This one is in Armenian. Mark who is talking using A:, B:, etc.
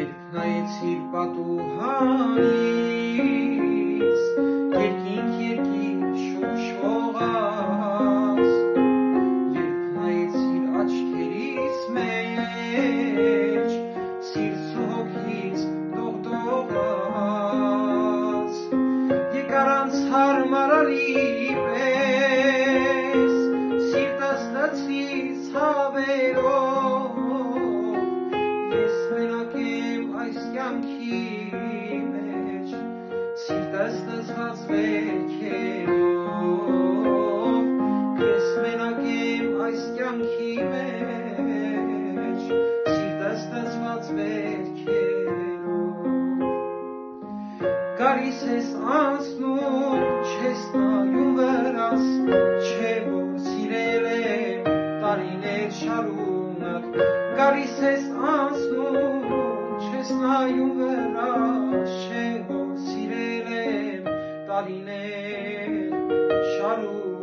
A: երբ նայեցիր պատուհանից, երկինք շողշողաց, երբ նայեցիր աչքերիս մեջ, սիրտս ու հոգիս դողդողաց, եկարանց հարմարալի պես, սիրտս լցվի ցավերով, ես մենակ եմ այս կյանքի մեջ, սիրտս լցված վերքերով, ես մենակ եմ այս կյանքի մեջ, սիրտս լցված վերքերով, գալիս ես անցնում, չես նայում վրաս, չէ որ սիրել եմ տարիներ շարունակ, գալիս ես անցնում, չես նայում վրաս, չէ որ սիրել եմ տարիներ շարունակ